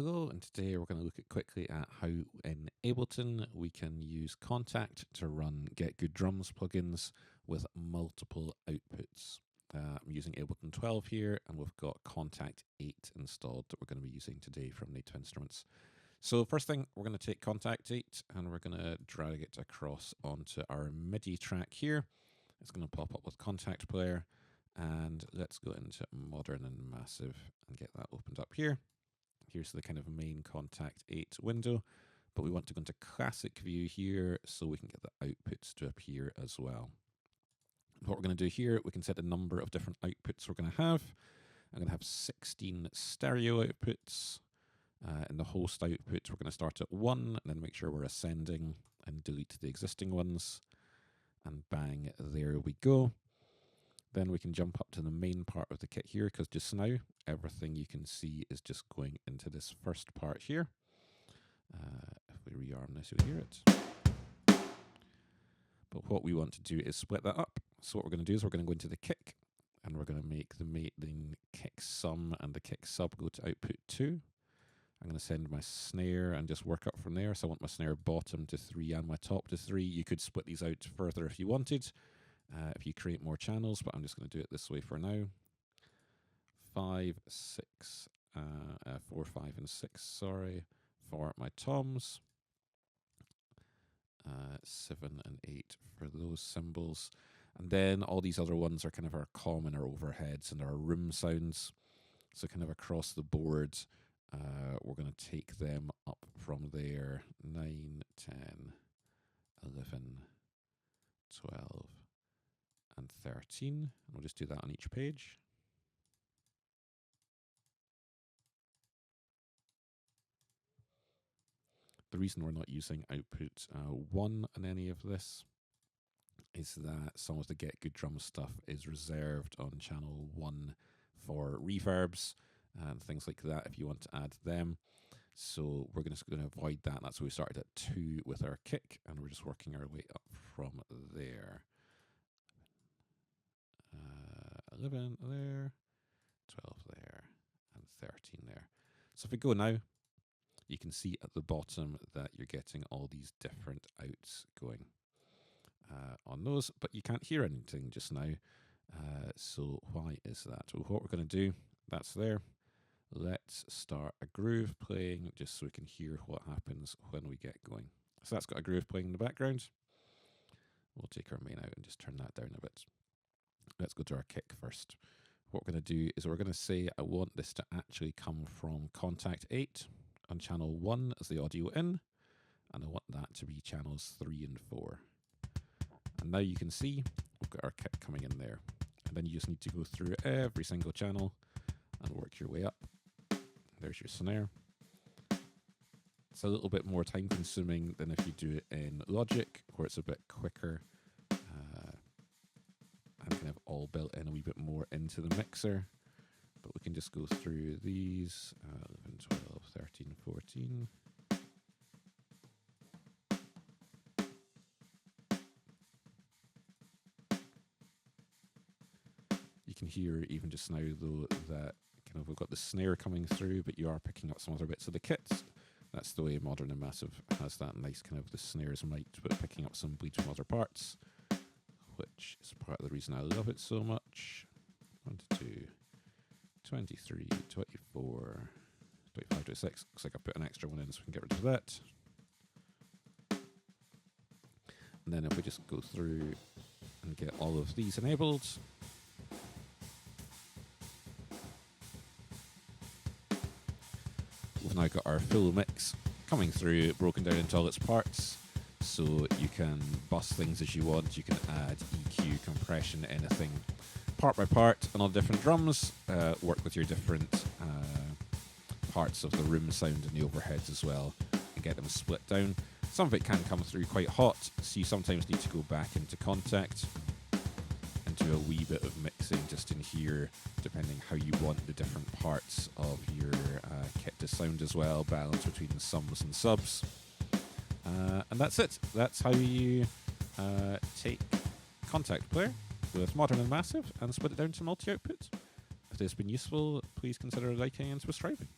Hello, and today we're going to look quickly at how in Ableton we can use Kontakt to run GetGoodDrums plugins with multiple outputs. I'm using Ableton 12 here, and we've got Kontakt 8 installed that we're going to be using today from Native Instruments. So first thing, we're going to take Kontakt 8 and we're going to drag it across onto our MIDI track here. It's going to pop up with Kontakt Player, and let's go into Modern and Massive and get that opened up here. Here's the kind of main Kontakt 8 window, but we want to go into classic view here so we can get the outputs to appear as well. What we're going to do here, we can set a number of different outputs we're going to have. I'm going to have 16 stereo outputs. In the host output, we're going to start at 1 and then make sure we're ascending and delete the existing ones. And bang, there we go. Then we can jump up to the main part of the kit here, because just now everything you can see is just going into this first part here. If we rearm this, you'll hear it. But what we want to do is split that up. So what we're going to do is we're going to go into the kick, and we're going to make the kick sum and the kick sub go to output 2. I'm going to send my snare and just work up from there. So I want my snare bottom to 3 and my top to 3. You could split these out further if you wanted. If you create more channels, but I'm just going to do it this way for now. 4, 5, and 6, sorry, for my toms. 7 and 8 for those cymbals. And then all these other ones are kind of our common, our overheads, and our room sounds. So kind of across the board, we're going to take them up from there. 9, 10, 11, 12, and 13, and we'll just do that on each page. The reason we're not using output 1 on any of this is that some of the GetGoodDrums stuff is reserved on channel 1 for reverbs and things like that if you want to add them. So we're just going to avoid that. That's why we started at 2 with our kick, and we're just working our way up from there. 11 there, 12 there, and 13 there. So if we go now, you can see at the bottom that you're getting all these different outs going on those, but you can't hear anything just now. So why is that? Well, what we're going to do, that's there. Let's start a groove playing just so we can hear what happens when we get going. So that's got a groove playing in the background. We'll take our main out and just turn that down a bit. Let's go to our kick first. What we're going to do is we're going to say I want this to actually come from Kontakt 8 on channel 1 as the audio in, and I want that to be channels 3 and 4. And now you can see we've got our kick coming in there. And then you just need to go through every single channel and work your way up. There's your snare. It's a little bit more time consuming than if you do it in Logic, where it's a bit quicker. And kind of all built in a wee bit more into the mixer. But we can just go through these, 11, 12, 13, 14. You can hear even just now though that kind of we've got the snare coming through, but you are picking up some other bits of the kit. That's the way Modern and Massive has that nice kind of the snares might, but picking up some bleed from other parts, which is part of the reason I love it so much. 22, 23, 24, 25, 26. Looks like I put an extra one in so we can get rid of that. And then if we just go through and get all of these enabled, we've now got our full mix coming through, broken down into all its parts. So you can bust things as you want. You can add EQ, compression, anything, part by part, and all different drums. Work with your different parts of the room sound and the overheads as well, and get them split down. Some of it can come through quite hot, so you sometimes need to go back into Kontakt and do a wee bit of mixing just in here, depending how you want the different parts of your kit to sound as well, balance between the sums and subs. And that's it. That's how you take Kontakt Player with Modern and Massive and split it down to multi-output. If this has been useful, please consider liking and subscribing.